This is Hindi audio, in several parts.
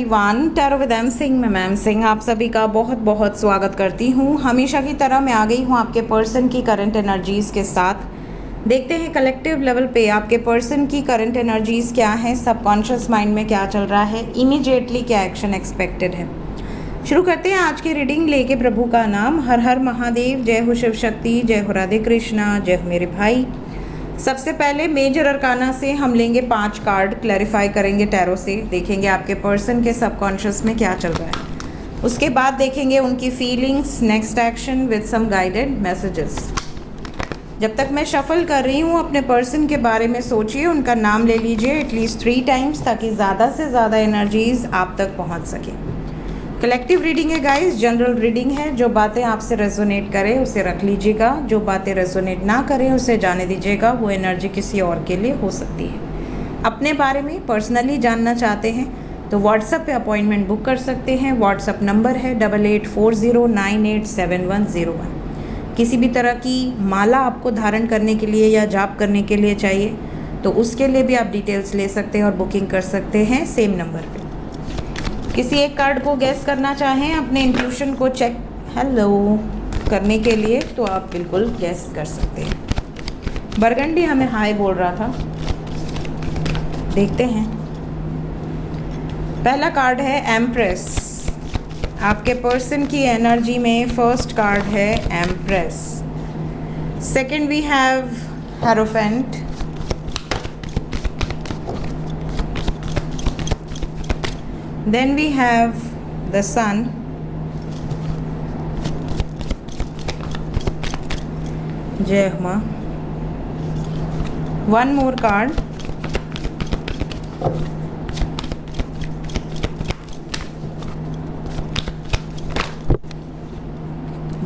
Everyone, tarot with M Singh में मैम सिंह आप सभी का बहुत बहुत स्वागत करती हूँ। हमेशा की तरह मैं आ गई हूँ आपके पर्सन की करंट एनर्जीज़ के साथ। देखते हैं कलेक्टिव लेवल पे आपके पर्सन की करंट एनर्जीज़ क्या हैं, सबकॉन्शियस माइंड में क्या चल रहा है, इमीडिएटली क्या एक्शन एक्सपेक्टेड है। शुरू करते हैं आज की रीडिंग लेके प्रभु का नाम। हर हर महादेव, जय हो शिव शक्ति, जय हो राधे कृष्णा, जय हो मेरे भाई। सबसे पहले मेजर अरकाना से हम लेंगे 5 कार्ड, क्लैरिफाई करेंगे टैरो से, देखेंगे आपके पर्सन के सबकॉन्शियस में क्या चल रहा है। उसके बाद देखेंगे उनकी feelings, next action with some guided messages. जब तक मैं शफल कर रही हूँ अपने पर्सन के बारे में सोचिए, उनका नाम ले लीजिए एटलीस्ट 3 टाइम्स ताकि ज़्यादा से ज़्यादा एनर्जीज आप तक पहुँच सके। कलेक्टिव रीडिंग है गाइस, जनरल रीडिंग है। जो बातें आपसे रेजोनेट करें उसे रख लीजिएगा, जो बातें रेजोनेट ना करें उसे जाने दीजिएगा। वो एनर्जी किसी और के लिए हो सकती है। अपने बारे में पर्सनली जानना चाहते हैं तो व्हाट्सएप पे अपॉइंटमेंट बुक कर सकते हैं। व्हाट्सएप नंबर है 8840987101। किसी भी तरह की माला आपको धारण करने के लिए या जाप करने के लिए चाहिए तो उसके लिए भी आप डिटेल्स ले सकते हैं और बुकिंग कर सकते हैं सेम नंबर पे। किसी एक कार्ड को गैस करना चाहें अपने इंट्यूशन को चेक करने के लिए तो आप बिल्कुल गैस कर सकते हैं। बरगंडी हमें हाय बोल रहा था, देखते हैं। पहला कार्ड है एम्प्रेस। आपके पर्सन की एनर्जी में फर्स्ट कार्ड है empress. Second we have hierophant. Then we have the Sun. Jai Huma. One more card.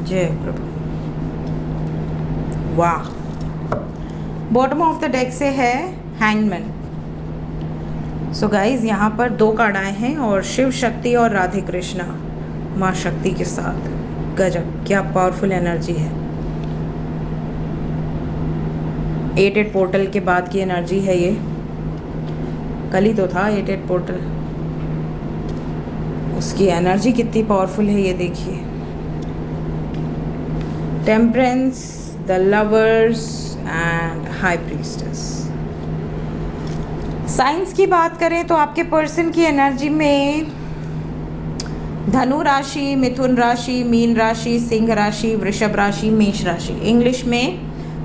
जय प्रभु। वाह। बॉटम ऑफ द डेक से है हैंगमैन। सो गाइज यहाँ पर 2 कार्ड आए हैं और शिव शक्ति और राधे कृष्णा माँ शक्ति के साथ। गजब, क्या पावरफुल एनर्जी है। 8 पोर्टल के बाद की एनर्जी है ये। कल ही तो था 8 पोर्टल। उसकी एनर्जी कितनी पावरफुल है ये देखिए। Temperance, the lovers and high priestess. Science की बात करें तो आपके पर्सन की एनर्जी में धनु राशि, मिथुन राशि, मीन राशि, सिंह राशि, वृषभ राशि, मेष राशि। इंग्लिश में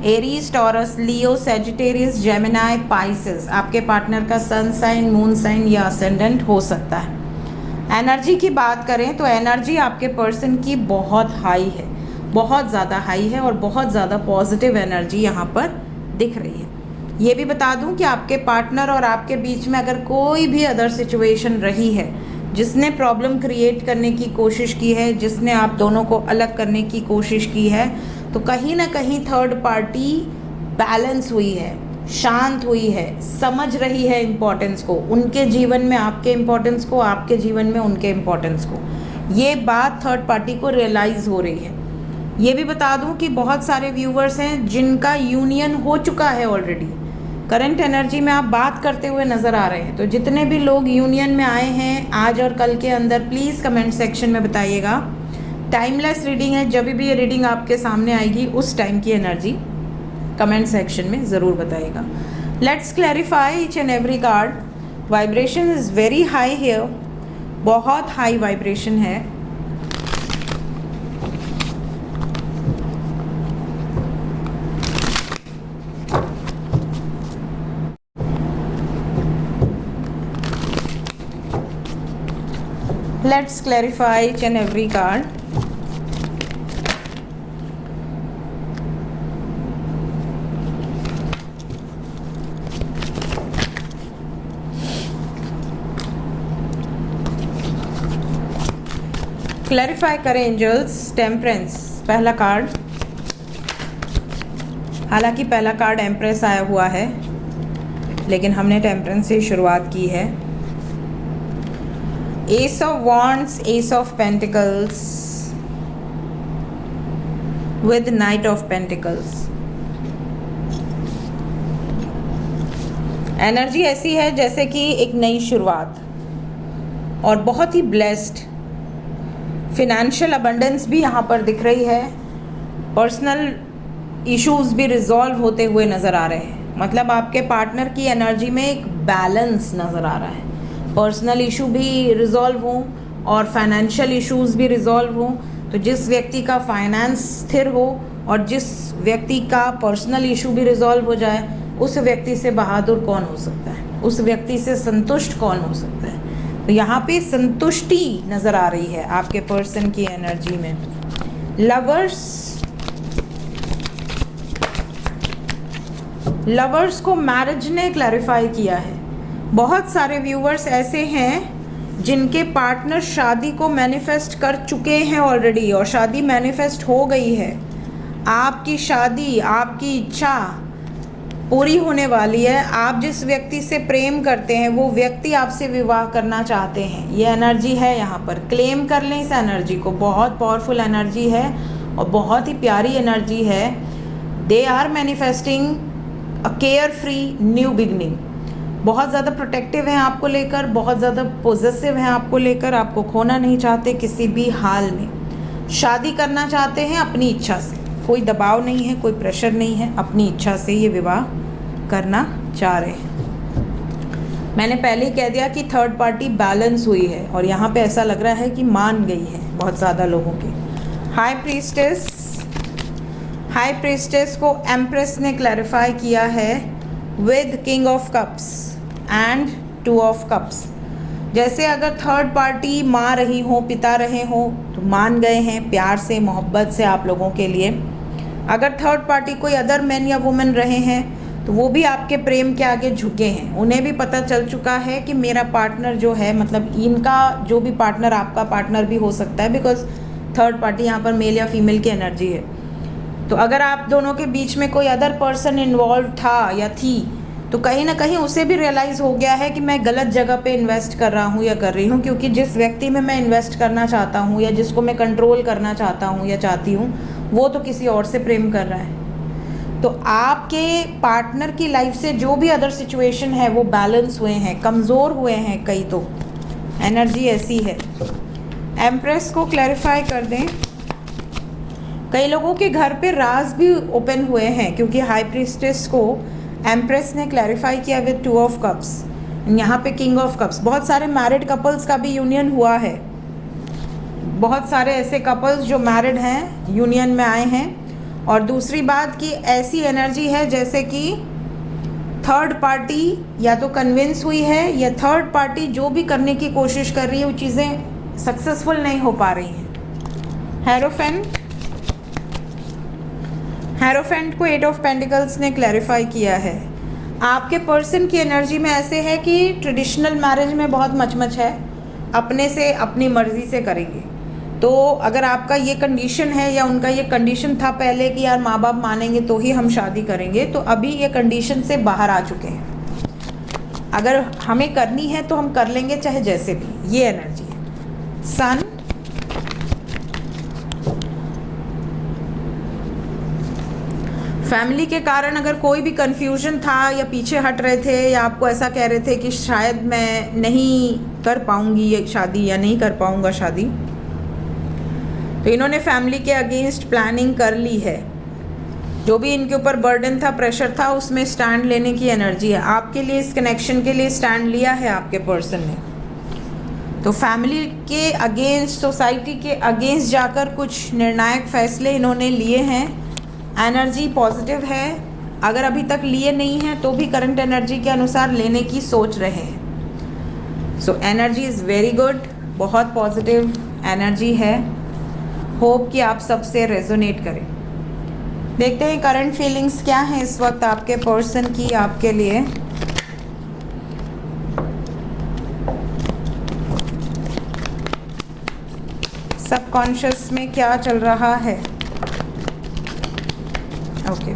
एरीज, टॉरस, लियो, सेजिटेरियस, जेमिनाई, पाइसेस आपके पार्टनर का सन साइन, मून साइन या असेंडेंट हो सकता है। एनर्जी की बात करें तो एनर्जी आपके पर्सन की बहुत हाई है, बहुत ज़्यादा हाई है और बहुत ज़्यादा पॉजिटिव एनर्जी यहाँ पर दिख रही है। ये भी बता दूं कि आपके पार्टनर और आपके बीच में अगर कोई भी अदर सिचुएशन रही है जिसने प्रॉब्लम क्रिएट करने की कोशिश की है, जिसने आप दोनों को अलग करने की कोशिश की है, तो कहीं ना कहीं थर्ड पार्टी बैलेंस हुई है, शांत हुई है, समझ रही है इम्पोर्टेंस को, उनके जीवन में आपके इम्पोर्टेंस को, आपके जीवन में उनके इम्पोर्टेंस को। ये बात थर्ड पार्टी को रियलाइज़ हो रही है। ये भी बता दूं कि बहुत सारे व्यूवर्स हैं जिनका यूनियन हो चुका है ऑलरेडी। करंट एनर्जी में आप बात करते हुए नज़र आ रहे हैं। तो जितने भी लोग यूनियन में आए हैं आज और कल के अंदर, प्लीज़ कमेंट सेक्शन में बताइएगा। टाइमलेस रीडिंग है, जब भी ये रीडिंग आपके सामने आएगी उस टाइम की एनर्जी कमेंट सेक्शन में ज़रूर बताइएगा। Let's clarify each and every card. Vibration is very high here, बहुत हाई वाइब्रेशन है। Let's clarify each and every card. Clarify करें एंजल्स। टेम्परेंस पहला कार्ड। हालांकि पहला कार्ड एम्प्रेस आया हुआ है लेकिन हमने टेम्परेंस से शुरुआत की है। S of wands, S of pentacles with night of pentacles. Energy ऐसी है जैसे कि एक नई शुरुआत, और बहुत ही ब्लेस्ड। फिनेंशियल अबंडेंस भी यहाँ पर दिख रही है। पर्सनल इश्यूज़ भी रिजॉल्व होते हुए नज़र आ रहे हैं। मतलब आपके पार्टनर की एनर्जी में एक बैलेंस नज़र आ रहा है। पर्सनल इशू भी रिजॉल्व हों और फाइनेंशियल इश्यूज़ भी रिजॉल्व हों। तो जिस व्यक्ति का फाइनेंस स्थिर हो और जिस व्यक्ति का पर्सनल इशू भी रिजॉल्व हो जाए, उस व्यक्ति से बहादुर कौन हो सकता है, उस व्यक्ति से संतुष्ट कौन हो सकता है। तो यहाँ पे संतुष्टि नज़र आ रही है आपके पर्सन की एनर्जी में। लवर्स को मैरिज ने क्लैरिफाई किया है। बहुत सारे व्यूवर्स ऐसे हैं जिनके पार्टनर शादी को मैनिफेस्ट कर चुके हैं ऑलरेडी, और शादी मैनिफेस्ट हो गई है। आपकी शादी, आपकी इच्छा पूरी होने वाली है। आप जिस व्यक्ति से प्रेम करते हैं वो व्यक्ति आपसे विवाह करना चाहते हैं। ये एनर्जी है यहाँ पर। क्लेम कर लें इस एनर्जी को। बहुत पावरफुल एनर्जी है और बहुत ही प्यारी एनर्जी है। They are manifesting a carefree new beginning. बहुत ज़्यादा प्रोटेक्टिव हैं आपको लेकर, बहुत ज़्यादा पॉजिटिव हैं आपको लेकर, आपको खोना नहीं चाहते किसी भी हाल में। शादी करना चाहते हैं अपनी इच्छा से, कोई दबाव नहीं है, कोई प्रेशर नहीं है, अपनी इच्छा से ये विवाह करना चाह रहे हैं। मैंने पहले ही कह दिया कि थर्ड पार्टी बैलेंस हुई है और यहाँ पे ऐसा लग रहा है कि मान गई है बहुत ज़्यादा लोगों के। हाई प्रीस्टेस को एम्प्रेस ने क्लैरिफाई किया है with king of cups and two of cups. जैसे अगर थर्ड पार्टी माँ रही हो, पिता रहे हो, तो मान गए हैं प्यार से, मोहब्बत से आप लोगों के लिए। अगर थर्ड पार्टी कोई अदर मैन या वुमेन रहे हैं तो वो भी आपके प्रेम के आगे झुके हैं। उन्हें भी पता चल चुका है कि मेरा पार्टनर जो है, मतलब इनका जो भी पार्टनर आपका पार्टनर भी हो सकता है, बिकॉज थर्ड पार्टी यहाँ पर मेल या फीमेल की एनर्जी है। तो अगर आप दोनों के बीच में कोई अदर पर्सन इन्वॉल्व था या थी, तो कहीं ना कहीं उसे भी रियलाइज़ हो गया है कि मैं गलत जगह पे इन्वेस्ट कर रहा हूँ या कर रही हूँ, क्योंकि जिस व्यक्ति में मैं इन्वेस्ट करना चाहता हूँ या जिसको मैं कंट्रोल करना चाहता हूँ या चाहती हूँ, वो तो किसी और से प्रेम कर रहा है। तो आपके पार्टनर की लाइफ से जो भी अदर सिचुएशन है वो बैलेंस हुए हैं, कमज़ोर हुए हैं कई। तो एनर्जी ऐसी है। एम्प्रेस को क्लैरिफाई कर दें। कई लोगों के घर पे राज भी ओपन हुए हैं, क्योंकि हाई प्रीस्टेस को एम्प्रेस ने क्लैरिफाई किया विद टू ऑफ कप्स, यहाँ पे किंग ऑफ कप्स। बहुत सारे मैरिड कपल्स का भी यूनियन हुआ है। बहुत सारे ऐसे कपल्स जो मैरिड हैं यूनियन में आए हैं। और दूसरी बात कि ऐसी एनर्जी है जैसे कि थर्ड पार्टी या तो कन्विंस हुई है या थर्ड पार्टी जो भी करने की कोशिश कर रही है वो चीज़ें सक्सेसफुल नहीं हो पा रही हैं। हेरोफेंट को एट ऑफ पेंटिकल्स ने क्लैरिफाई किया है। आपके पर्सन की एनर्जी में ऐसे है कि ट्रेडिशनल मैरिज में बहुत मचमच है, अपने से अपनी मर्ज़ी से करेंगे। तो अगर आपका ये कंडीशन है या उनका ये कंडीशन था पहले कि यार माँ बाप मानेंगे तो ही हम शादी करेंगे, तो अभी ये कंडीशन से बाहर आ चुके हैं। अगर हमें करनी है तो हम कर लेंगे चाहे जैसे भी। ये एनर्जी है। सन, फैमिली के कारण अगर कोई भी कन्फ्यूजन था या पीछे हट रहे थे या आपको ऐसा कह रहे थे कि शायद मैं नहीं कर पाऊंगी ये शादी या नहीं कर पाऊंगा शादी, तो इन्होंने फैमिली के अगेंस्ट प्लानिंग कर ली है। जो भी इनके ऊपर बर्डन था, प्रेशर था, उसमें स्टैंड लेने की एनर्जी है। आपके लिए, इस कनेक्शन के लिए स्टैंड लिया है आपके पर्सन ने। तो फैमिली के अगेंस्ट, सोसाइटी के अगेंस्ट जाकर कुछ निर्णायक फैसले इन्होंने लिए हैं। एनर्जी पॉजिटिव है। अगर अभी तक लिए नहीं हैं तो भी करंट एनर्जी के अनुसार लेने की सोच रहे हैं। So energy is very good, बहुत पॉजिटिव एनर्जी है। होप कि आप सबसे रेजोनेट करें। देखते हैं करंट फीलिंग्स क्या हैं इस वक्त आपके पर्सन की आपके लिए। सबकॉन्शियस में क्या चल रहा है। ओके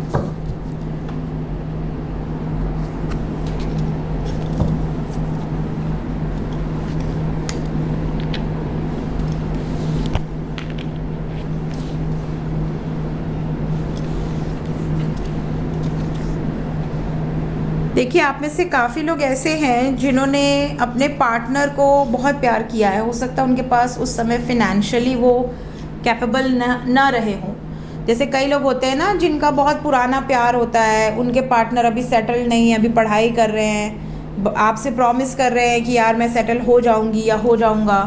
देखिए, आप में से काफ़ी लोग ऐसे हैं जिन्होंने अपने पार्टनर को बहुत प्यार किया है। हो सकता है उनके पास उस समय फिनेंशियली वो कैपेबल ना रहे हों। जैसे कई लोग होते हैं ना जिनका बहुत पुराना प्यार होता है, उनके पार्टनर अभी सेटल नहीं है, अभी पढ़ाई कर रहे हैं, आपसे प्रॉमिस कर रहे हैं कि यार मैं सेटल हो जाऊंगी या हो जाऊंगा,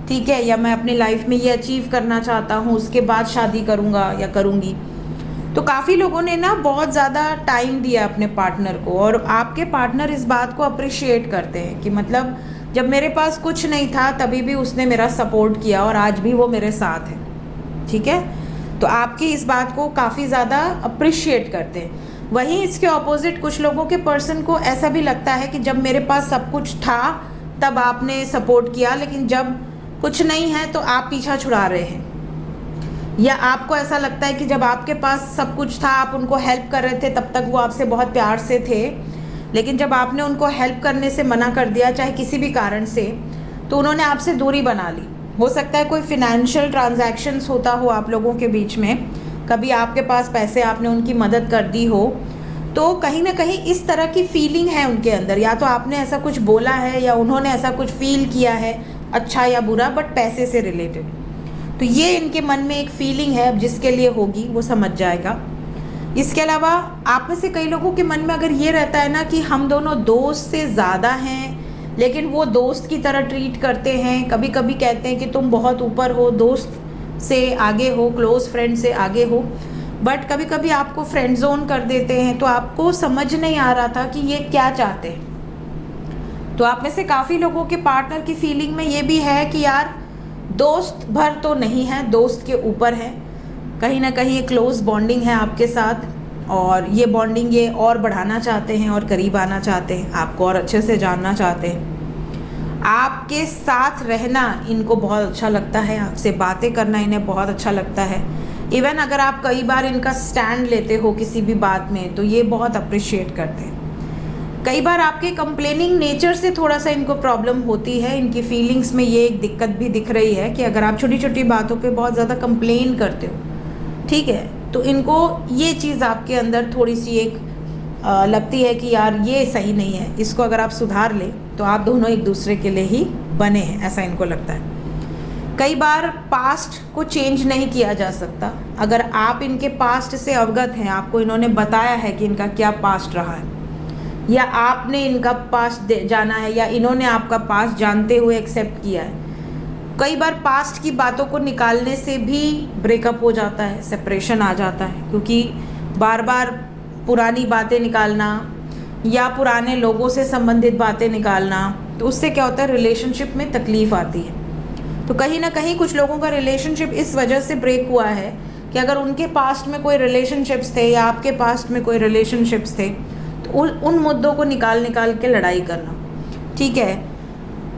ठीक है, या मैं अपनी लाइफ में ये अचीव करना चाहता हूँ, उसके बाद शादी करूँगा या करूँगी। तो काफ़ी लोगों ने ना बहुत ज़्यादा टाइम दिया अपने पार्टनर को, और आपके पार्टनर इस बात को अप्रिशिएट करते हैं कि मतलब जब मेरे पास कुछ नहीं था तभी भी उसने मेरा सपोर्ट किया और आज भी वो मेरे साथ है, ठीक है। तो आपकी इस बात को काफ़ी ज़्यादा अप्रिशिएट करते हैं। वहीं इसके ऑपोजिट कुछ लोगों के पर्सन को ऐसा भी लगता है कि जब मेरे पास सब कुछ था तब आपने सपोर्ट किया, लेकिन जब कुछ नहीं है तो आप पीछा छुड़ा रहे हैं। या आपको ऐसा लगता है कि जब आपके पास सब कुछ था, आप उनको हेल्प कर रहे थे, तब तक वो आपसे बहुत प्यार से थे, लेकिन जब आपने उनको हेल्प करने से मना कर दिया, चाहे किसी भी कारण से, तो उन्होंने आपसे दूरी बना ली। हो सकता है कोई फिनेंशियल ट्रांजैक्शंस होता हो आप लोगों के बीच में, कभी आपके पास पैसे, आपने उनकी मदद कर दी हो, तो कहीं ना कहीं इस तरह की फीलिंग है उनके अंदर। या तो आपने ऐसा कुछ बोला है या उन्होंने ऐसा कुछ फील किया है, अच्छा या बुरा, बट पैसे से रिलेटेड। तो ये इनके मन में एक फीलिंग है, अब जिसके लिए होगी वो समझ जाएगा। इसके अलावा आप में से कई लोगों के मन में अगर ये रहता है ना कि हम दोनों दोस्त से ज़्यादा हैं, लेकिन वो दोस्त की तरह ट्रीट करते हैं, कभी कभी कहते हैं कि तुम बहुत ऊपर हो, दोस्त से आगे हो, क्लोज फ्रेंड से आगे हो, बट कभी कभी आपको फ्रेंड जोन कर देते हैं। तो आपको समझ नहीं आ रहा था कि ये क्या चाहते हैं। तो आप में से काफ़ी लोगों के पार्टनर की फीलिंग में ये भी है कि यार दोस्त भर तो नहीं है, दोस्त के ऊपर है, कहीं ना कहीं एक क्लोज बॉन्डिंग है आपके साथ, और ये बॉन्डिंग ये और बढ़ाना चाहते हैं और करीब आना चाहते हैं, आपको और अच्छे से जानना चाहते हैं। आपके साथ रहना इनको बहुत अच्छा लगता है, आपसे बातें करना इन्हें बहुत अच्छा लगता है। इवन अगर आप कई बार इनका स्टैंड लेते हो किसी भी बात में तो ये बहुत अप्रिशिएट करते हैं। कई बार आपके कंप्लेनिंग नेचर से थोड़ा सा इनको प्रॉब्लम होती है। इनकी फीलिंग्स में ये एक दिक्कत भी दिख रही है कि अगर आप छोटी छोटी बातों पे बहुत ज़्यादा कंप्लेन करते हो, ठीक है, तो इनको ये चीज़ आपके अंदर थोड़ी सी एक लगती है कि यार ये सही नहीं है, इसको अगर आप सुधार ले तो आप दोनों एक दूसरे के लिए ही बने हैं, ऐसा इनको लगता है। कई बार पास्ट को चेंज नहीं किया जा सकता। अगर आप इनके पास्ट से अवगत हैं, आपको इन्होंने बताया है कि इनका क्या पास्ट रहा है, या आपने इनका पास्ट जाना है, या इन्होंने आपका पास्ट जानते हुए एक्सेप्ट किया है। कई बार पास्ट की बातों को निकालने से भी ब्रेकअप हो जाता है, सेपरेशन आ जाता है, क्योंकि बार बार पुरानी बातें निकालना या पुराने लोगों से संबंधित बातें निकालना, तो उससे क्या होता है, रिलेशनशिप में तकलीफ आती है। तो कहीं ना कहीं कुछ लोगों का रिलेशनशिप इस वजह से ब्रेक हुआ है कि अगर उनके पास्ट में कोई रिलेशनशिप्स थे या आपके पास्ट में कोई रिलेशनशिप्स थे, तो उन मुद्दों को निकाल के लड़ाई करना, ठीक है।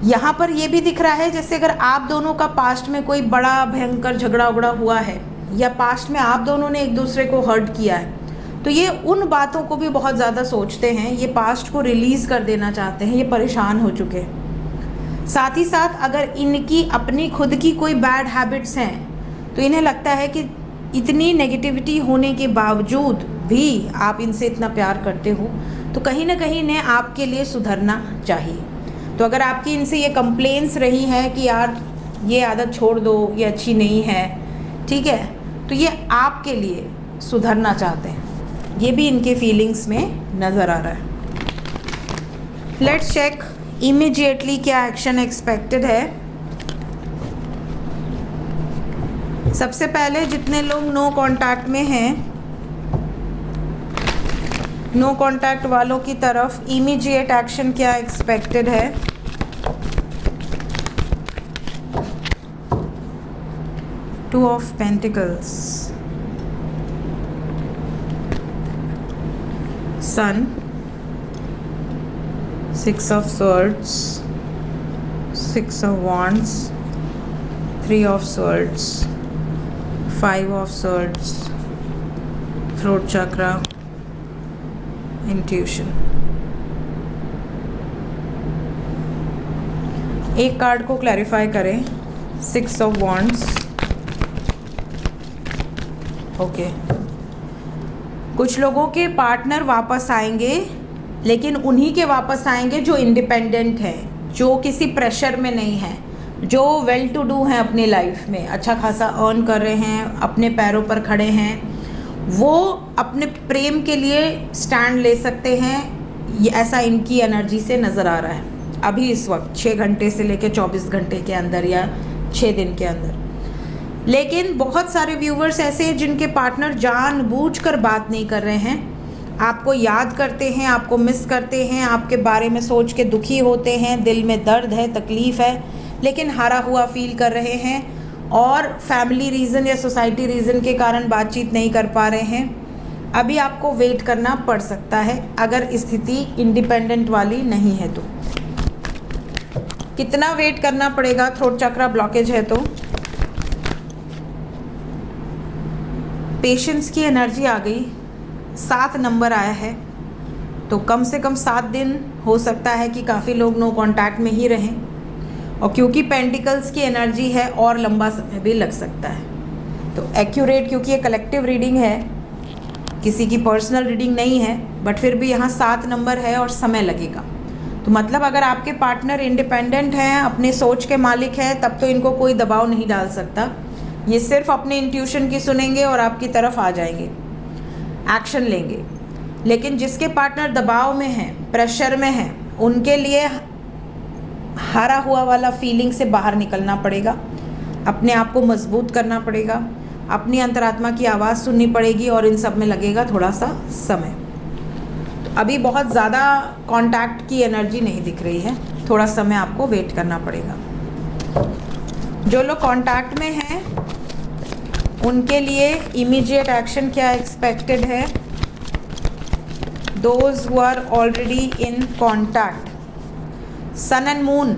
यहाँ पर ये भी दिख रहा है जैसे अगर आप दोनों का पास्ट में कोई बड़ा भयंकर झगड़ा उगड़ा हुआ है, या पास्ट में आप दोनों ने एक दूसरे को हर्ट किया है, तो ये उन बातों को भी बहुत ज़्यादा सोचते हैं, ये पास्ट को रिलीज़ कर देना चाहते हैं, ये परेशान हो चुके हैं। साथ ही साथ अगर इनकी अपनी खुद की कोई बैड हैबिट्स हैं, तो इन्हें लगता है कि इतनी नेगेटिविटी होने के बावजूद भी आप इनसे इतना प्यार करते हो, तो कहीं ना कहीं इन्हें आपके लिए सुधरना चाहिए। तो अगर आपकी इनसे ये कंप्लेंट्स रही हैं कि यार ये आदत छोड़ दो, ये अच्छी नहीं है, ठीक है, तो ये आपके लिए सुधरना चाहते हैं, ये भी इनके फीलिंग्स में नज़र आ रहा है। लेट्स चेक इमीडिएटली क्या एक्शन एक्सपेक्टेड है। सबसे पहले जितने लोग नो कांटेक्ट में हैं, नो कांटेक्ट वालों की तरफ इमीडिएट एक्शन क्या एक्सपेक्टेड है। Two of pentacles, sun, six of swords, six of wands, three of swords, five of swords, throat chakra, intuition. एक कार्ड को क्लैरिफाई करें, सिक्स ऑफ wands, ओके। कुछ लोगों के पार्टनर वापस आएंगे लेकिन उन्हीं के वापस आएंगे जो इंडिपेंडेंट हैं, जो किसी प्रेशर में नहीं है, जो वेल टू डू हैं अपनी लाइफ में, अच्छा खासा अर्न कर रहे हैं, अपने पैरों पर खड़े हैं, वो अपने प्रेम के लिए स्टैंड ले सकते हैं। ये ऐसा इनकी एनर्जी से नज़र आ रहा है अभी इस वक्त 6 घंटे से लेकर 24 घंटे के अंदर या 6 दिन के अंदर। लेकिन बहुत सारे व्यूवर्स ऐसे हैं जिनके पार्टनर जानबूझकर बात नहीं कर रहे हैं, आपको याद करते हैं, आपको मिस करते हैं, आपके बारे में सोच के दुखी होते हैं, दिल में दर्द है, तकलीफ़ है, लेकिन हारा हुआ फील कर रहे हैं और फैमिली रीज़न या सोसाइटी रीज़न के कारण बातचीत नहीं कर पा रहे हैं। अभी आपको वेट करना पड़ सकता है अगर स्थिति इंडिपेंडेंट वाली नहीं है तो। कितना वेट करना पड़ेगा? थ्रोट चक्रा ब्लॉकेज है तो पेशेंस की एनर्जी आ गई, 7 नंबर आया है, तो कम से कम 7 दिन हो सकता है कि काफ़ी लोग नो कांटेक्ट में ही रहें, और क्योंकि पेंटिकल्स की एनर्जी है और लंबा समय भी लग सकता है। तो एक्यूरेट, क्योंकि ये कलेक्टिव रीडिंग है, किसी की पर्सनल रीडिंग नहीं है, बट फिर भी यहाँ 7 नंबर है और समय लगेगा। तो मतलब अगर आपके पार्टनर इंडिपेंडेंट हैं, अपने सोच के मालिक हैं, तब तो इनको कोई दबाव नहीं डाल सकता। ये सिर्फ अपने इंट्यूशन की सुनेंगे और आपकी तरफ आ जाएंगे, एक्शन लेंगे। लेकिन जिसके पार्टनर दबाव में हैं, प्रेशर में हैं, उनके लिए हारा हुआ वाला फीलिंग से बाहर निकलना पड़ेगा, अपने आप को मजबूत करना पड़ेगा, अपनी अंतरात्मा की आवाज़ सुननी पड़ेगी, और इन सब में लगेगा थोड़ा सा समय। तो अभी बहुत ज़्यादा कांटेक्ट की एनर्जी नहीं दिख रही है, थोड़ा समय आपको वेट करना पड़ेगा। जो लोग कांटेक्ट में हैं उनके लिए इमीडिएट एक्शन क्या एक्सपेक्टेड है? Those who are already in contact, sun and moon,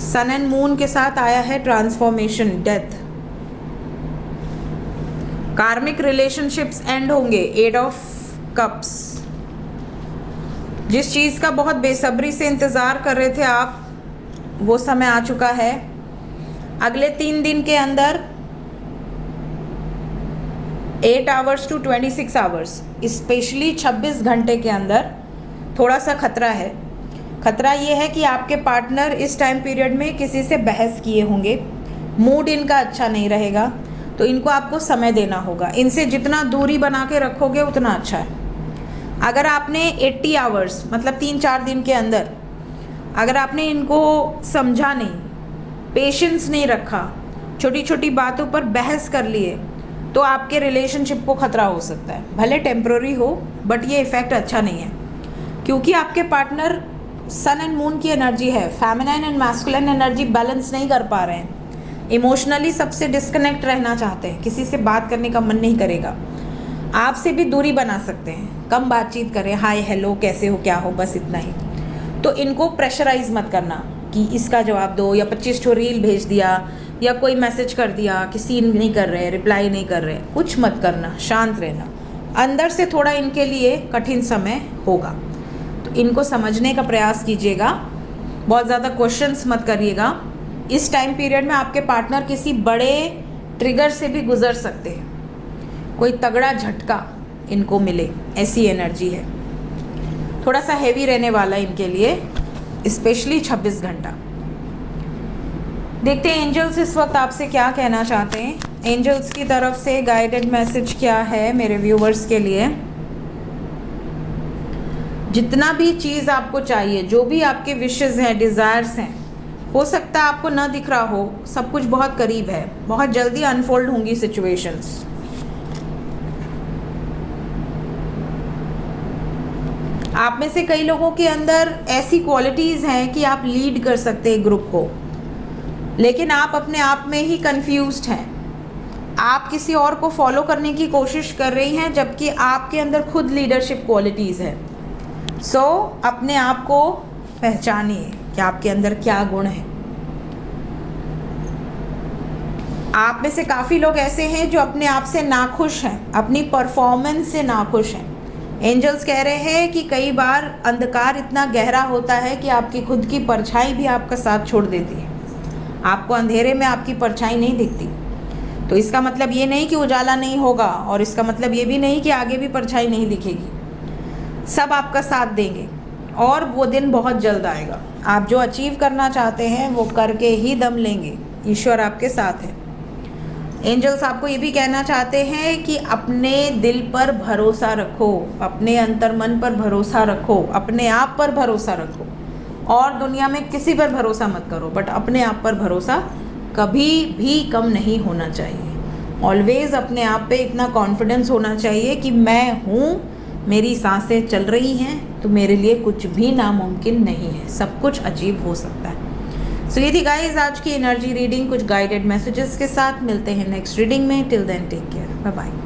sun and moon के साथ आया है transformation, death, karmic relationships and होंगे, 8 ऑफ कप्स। जिस चीज़ का बहुत बेसब्री से इंतज़ार कर रहे थे आप, वो समय आ चुका है। अगले 3 दिन के अंदर 8 आवर्स टू 26 आवर्स, स्पेशली 26 घंटे के अंदर थोड़ा सा खतरा है। खतरा ये है कि आपके पार्टनर इस टाइम पीरियड में किसी से बहस किए होंगे, मूड इनका अच्छा नहीं रहेगा, तो इनको आपको समय देना होगा। इनसे जितना दूरी बना के रखोगे उतना अच्छा है। अगर आपने 80 आवर्स मतलब 3-4 दिन के अंदर अगर आपने इनको समझा नहीं, पेशेंस नहीं रखा, छोटी छोटी बातों पर बहस कर लिए, तो आपके रिलेशनशिप को खतरा हो सकता है। भले टेम्प्रोरी हो, बट ये इफ़ेक्ट अच्छा नहीं है, क्योंकि आपके पार्टनर सन एंड मून की एनर्जी है, feminine and masculine energy balance नहीं कर पा रहे हैं, इमोशनली सबसे डिस्कनेक्ट रहना चाहते हैं, किसी से बात करने का मन नहीं करेगा, आपसे भी दूरी बना सकते हैं, कम बातचीत करें, हाय हेलो कैसे हो क्या हो, बस इतना ही। तो इनको प्रेशराइज मत करना कि इसका जवाब दो, या 25 ठो रील भेज दिया, या कोई मैसेज कर दिया कि सीन नहीं कर रहे, रिप्लाई नहीं कर रहे, कुछ मत करना, शांत रहना। अंदर से थोड़ा इनके लिए कठिन समय होगा, तो इनको समझने का प्रयास कीजिएगा, बहुत ज़्यादा क्वेश्चंस मत करिएगा। इस टाइम पीरियड में आपके पार्टनर किसी बड़े ट्रिगर से भी गुजर सकते हैं, कोई तगड़ा झटका इनको मिले, ऐसी एनर्जी है। थोड़ा सा हैवी रहने वाला है इनके लिए, स्पेशली 26 घंटा। देखते हैं एंजल्स इस वक्त आपसे क्या कहना चाहते हैं। एंजल्स की तरफ से गाइडेड मैसेज क्या है मेरे व्यूवर्स के लिए। जितना भी चीज़ आपको चाहिए, जो भी आपके विशेज़ हैं, डिज़ायर्स हैं, हो सकता है आपको ना दिख रहा हो, सब कुछ बहुत करीब है, बहुत जल्दी अनफोल्ड होंगी सिचुएशंस। आप में से कई लोगों के अंदर ऐसी क्वालिटीज़ हैं कि आप लीड कर सकते हैं ग्रुप को, लेकिन आप अपने आप में ही कंफ्यूज्ड हैं। आप किसी और को फॉलो करने की कोशिश कर रही हैं, जबकि आपके अंदर खुद लीडरशिप क्वालिटीज़ है। सो अपने आप को पहचानिए कि आपके अंदर क्या गुण है। आप में से काफ़ी लोग ऐसे हैं जो अपने आप से नाखुश हैं, अपनी परफॉर्मेंस से नाखुश हैं। एंजल्स कह रहे हैं कि कई बार अंधकार इतना गहरा होता है कि आपकी खुद की परछाई भी आपका साथ छोड़ देती है, आपको अंधेरे में आपकी परछाई नहीं दिखती। तो इसका मतलब ये नहीं कि उजाला नहीं होगा, और इसका मतलब ये भी नहीं कि आगे भी परछाई नहीं दिखेगी। सब आपका साथ देंगे और वो दिन बहुत जल्द आएगा। आप जो अचीव करना चाहते हैं वो करके ही दम लेंगे। ईश्वर आपके साथ है। एंजल्स आपको ये भी कहना चाहते हैं कि अपने दिल पर भरोसा रखो, अपने अंतर्मन पर भरोसा रखो, अपने आप पर भरोसा रखो और दुनिया में किसी पर भरोसा मत करो, बट अपने आप पर भरोसा कभी भी कम नहीं होना चाहिए। ऑलवेज अपने आप पे इतना कॉन्फिडेंस होना चाहिए कि मैं हूँ, मेरी सांसें चल रही हैं, तो मेरे लिए कुछ भी नामुमकिन नहीं है, सब कुछ अचीव हो सकता है। सो ये थी गाइस आज की एनर्जी रीडिंग, कुछ गाइडेड मैसेजेस के साथ। मिलते हैं नेक्स्ट रीडिंग में। Till then take care, bye bye.